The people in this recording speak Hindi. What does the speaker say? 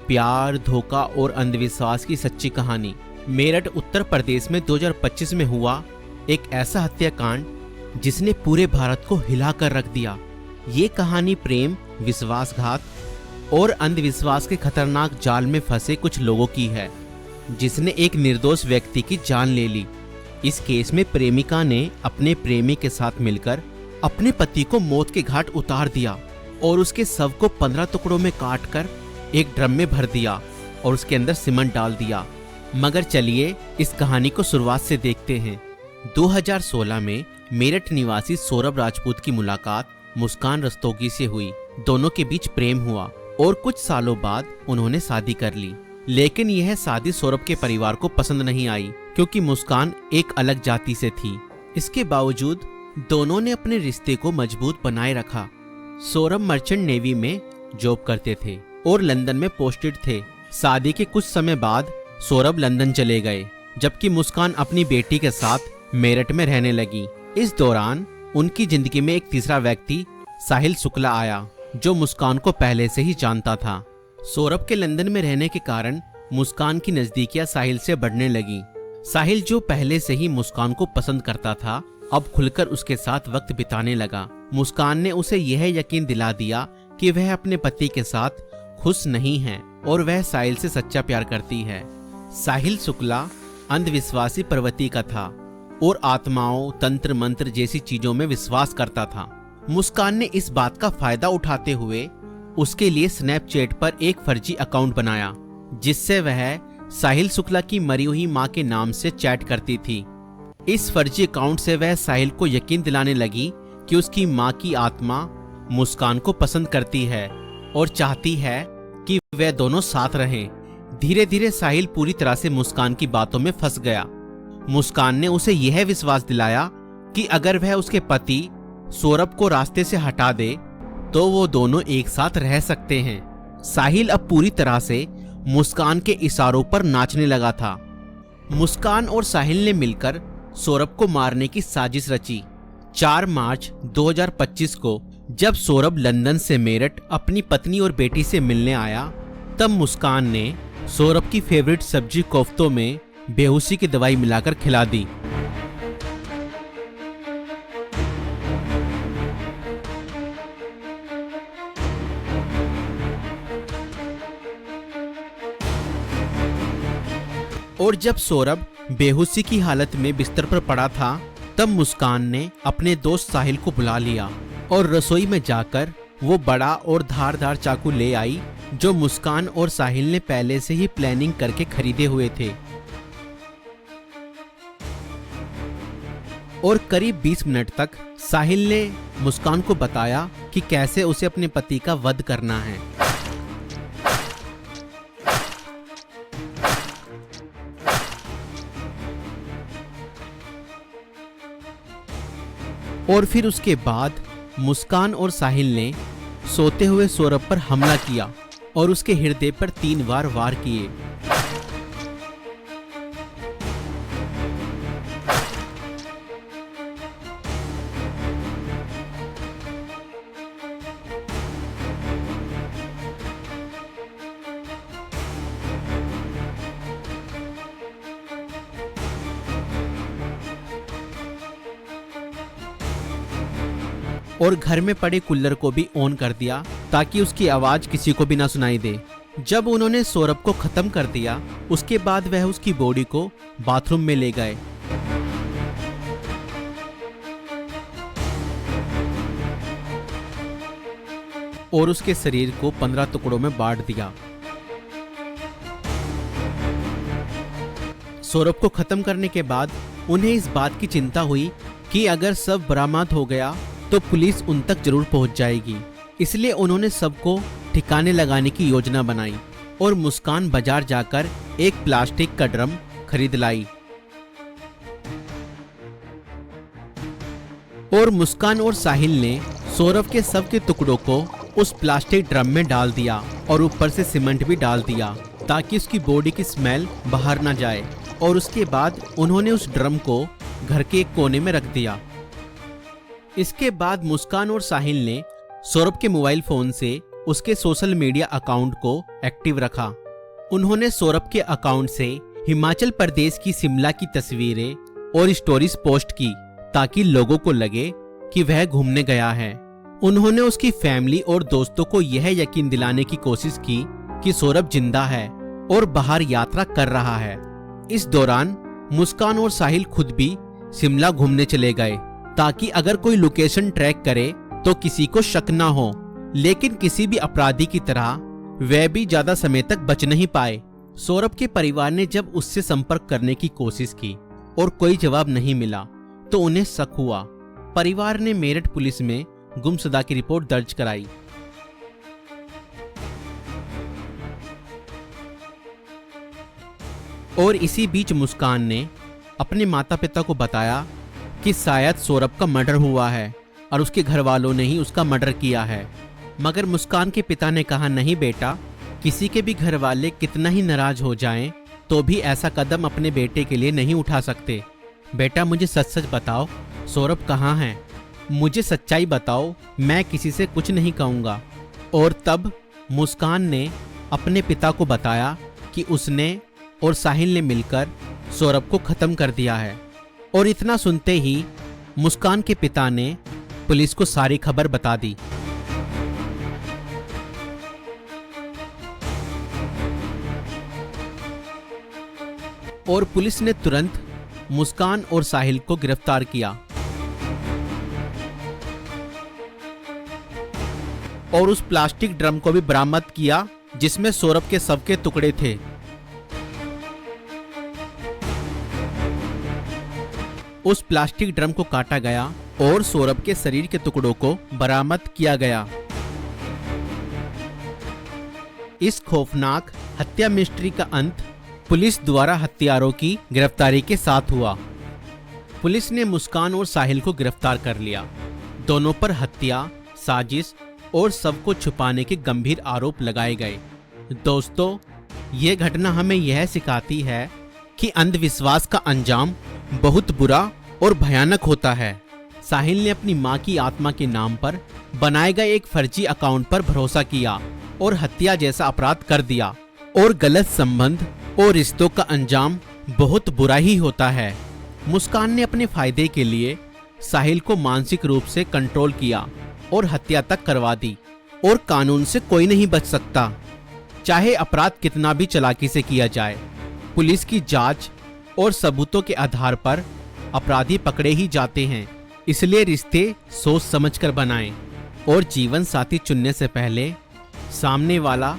प्यार, धोखा और अंधविश्वास की सच्ची कहानी। मेरठ उत्तर प्रदेश में 2025 में हुआ एक ऐसा हत्याकांड जिसने पूरे भारत को हिलाकर रख दिया। ये कहानी प्रेम, विश्वासघात और अंधविश्वास के खतरनाक जाल में फंसे कुछ लोगों की है, जिसने एक निर्दोष व्यक्ति की जान ले ली। इस केस में प्रेमिका ने अपने प्रेमी के साथ मिलकर अपने पति को मौत के घाट उतार दिया और उसके शव को 15 टुकड़ों में काटकर एक ड्रम में भर दिया और उसके अंदर सीमेंट डाल दिया। मगर चलिए इस कहानी को शुरुआत से देखते हैं। 2016 में मेरठ निवासी सौरभ राजपूत की मुलाकात मुस्कान रस्तोगी से हुई। दोनों के बीच प्रेम हुआ और कुछ सालों बाद उन्होंने शादी कर ली। लेकिन यह शादी सौरभ के परिवार को पसंद नहीं आई, क्योंकि मुस्कान एक अलग जाति से थी। इसके बावजूद दोनों ने अपने रिश्ते को मजबूत बनाए रखा। सौरभ मर्चेंट नेवी में जॉब करते थे और लंदन में पोस्टेड थे। शादी के कुछ समय बाद सौरभ लंदन चले गए, जबकि मुस्कान अपनी बेटी के साथ मेरठ में रहने लगी। इस दौरान उनकी जिंदगी में एक तीसरा व्यक्ति साहिल शुक्ला आया, जो मुस्कान को पहले से ही जानता था। सौरभ के लंदन में रहने के कारण मुस्कान की नजदीकियां साहिल से बढ़ने लगी। साहिल, जो पहले से ही मुस्कान को पसंद करता था, अब खुलकर उसके साथ वक्त बिताने लगा। मुस्कान ने उसे यह यकीन दिला दिया कि वह अपने पति के साथ खुश नहीं है और वह साहिल से सच्चा प्यार करती है। साहिल शुक्ला अंधविश्वासी प्रवृत्ति का था और आत्माओं, तंत्र मंत्र जैसी चीजों में विश्वास करता था। मुस्कान ने इस बात का फायदा उठाते हुए उसके लिए स्नैपचैट पर एक फर्जी अकाउंट बनाया, जिससे वह साहिल शुक्ला की मरी हुई मां के नाम से चैट करती थी। इस फर्जी अकाउंट से वह साहिल को यकीन दिलाने लगी कि उसकी मां की आत्मा मुस्कान को पसंद करती है और चाहती है कि वे दोनों साथ रहें। धीरे धीरे साहिल पूरी तरह से मुस्कान की बातों में फंस गया। मुस्कान ने उसे यह विश्वास दिलाया कि अगर वह उसके पति सौरभ को रास्ते से हटा दे तो वो दोनों एक साथ रह सकते हैं। साहिल अब पूरी तरह से मुस्कान के इशारों पर नाचने लगा था। मुस्कान और साहिल ने मिलकर सौरभ को मारने की साजिश रची। 4 मार्च 2025 को जब सौरभ लंदन से मेरठ अपनी पत्नी और बेटी से मिलने आया, तब मुस्कान ने सौरभ की फेवरेट सब्जी कोफ्तों में बेहोशी की दवाई मिलाकर खिला दी। और जब सौरभ बेहोशी की हालत में बिस्तर पर पड़ा था, तब मुस्कान ने अपने दोस्त साहिल को बुला लिया और रसोई में जाकर वो बड़ा और धारदार चाकू ले आई, जो मुस्कान और साहिल ने पहले से ही प्लानिंग करके खरीदे हुए थे। और करीब 20 मिनट तक साहिल ने मुस्कान को बताया कि कैसे उसे अपने पति का वध करना है। और फिर उसके बाद मुस्कान और साहिल ने सोते हुए सौरभ पर हमला किया और उसके हृदय पर 3 बार वार किए। और घर में पड़े कूलर को भी ऑन कर दिया ताकि उसकी आवाज किसी को भी ना सुनाई दे। जब उन्होंने सौरभ को खत्म कर दिया, उसके बाद वह उसकी बॉडी को बाथरूम में ले गए। और उसके शरीर को 15 टुकड़ों में बांट दिया। सौरभ को खत्म करने के बाद उन्हें इस बात की चिंता हुई कि अगर सब बरामद हो गया तो पुलिस उन तक जरूर पहुंच जाएगी। इसलिए उन्होंने सबको ठिकाने लगाने की योजना बनाई और मुस्कान बाजार जाकर एक प्लास्टिक का ड्रम खरीद लाई। और मुस्कान और साहिल ने सौरभ के शव के टुकड़ों को उस प्लास्टिक ड्रम में डाल दिया और ऊपर से सीमेंट भी डाल दिया ताकि उसकी बॉडी की स्मेल बाहर ना जाए। और उसके बाद उन्होंने उस ड्रम को घर के एक कोने में रख दिया। इसके बाद मुस्कान और साहिल ने सौरभ के मोबाइल फोन से उसके सोशल मीडिया अकाउंट को एक्टिव रखा। उन्होंने सौरभ के अकाउंट से हिमाचल प्रदेश की शिमला की तस्वीरें और स्टोरीज पोस्ट की ताकि लोगों को लगे कि वह घूमने गया है। उन्होंने उसकी फैमिली और दोस्तों को यह यकीन दिलाने की कोशिश की कि सौरभ जिंदा है और बाहर यात्रा कर रहा है। इस दौरान मुस्कान और साहिल खुद भी शिमला घूमने चले गए ताकि अगर कोई लोकेशन ट्रैक करे तो किसी को शक ना हो, लेकिन किसी भी अपराधी की तरह वह भी ज्यादा समय तक बच नहीं पाए। सौरभ के परिवार ने जब उससे संपर्क करने की कोशिश की और कोई जवाब नहीं मिला तो उन्हें शक हुआ। परिवार ने मेरठ पुलिस में गुमशुदा की रिपोर्ट दर्ज कराई। और इसी बीच मुस्कान ने अपने माता पिता को बताया कि शायद सौरभ का मर्डर हुआ है और उसके घर वालों ने ही उसका मर्डर किया है। मगर मुस्कान के पिता ने कहा, नहीं बेटा, किसी के भी घर वाले कितना ही नाराज हो जाएं तो भी ऐसा कदम अपने बेटे के लिए नहीं उठा सकते। बेटा, मुझे सच सच बताओ, सौरभ कहाँ है? मुझे सच्चाई बताओ, मैं किसी से कुछ नहीं कहूँगा। और तब मुस्कान ने अपने पिता को बताया कि उसने और साहिल ने मिलकर सौरभ को खत्म कर दिया है। और इतना सुनते ही मुस्कान के पिता ने पुलिस को सारी खबर बता दी। और पुलिस ने तुरंत मुस्कान और साहिल को गिरफ्तार किया और उस प्लास्टिक ड्रम को भी बरामद किया जिसमें सौरभ के शव के टुकड़े थे। उस प्लास्टिक ड्रम को काटा गया और सौरभ के शरीर के टुकड़ों को बरामद किया गया। इस खौफनाक हत्या मिस्ट्री का अंत पुलिस द्वारा हत्यारों की गिरफ्तारी के साथ हुआ। पुलिस ने मुस्कान और साहिल को गिरफ्तार कर लिया। दोनों पर हत्या, साजिश और शव को छुपाने के गंभीर आरोप लगाए गए। दोस्तों, ये घटना हमें यह सिखाती है कि अंधविश्वास का अंजाम बहुत बुरा और भयानक होता है। साहिल ने अपनी मां की आत्मा के नाम पर बनाए गए एक फर्जी अकाउंट पर भरोसा किया और हत्या जैसा अपराध कर दिया। और गलत संबंध और रिश्तों का अंजाम बहुत बुरा ही होता है। मुस्कान ने अपने फायदे के लिए साहिल को मानसिक रूप से कंट्रोल किया और हत्या तक करवा दी। और कानून से कोई नहीं बच सकता, चाहे अपराध कितना भी चालाकी से किया जाए। पुलिस की जांच और सबूतों के आधार पर अपराधी पकड़े ही जाते हैं। इसलिए रिश्ते सोच समझकर बनाएं और जीवन साथी चुनने से पहले सामने वाला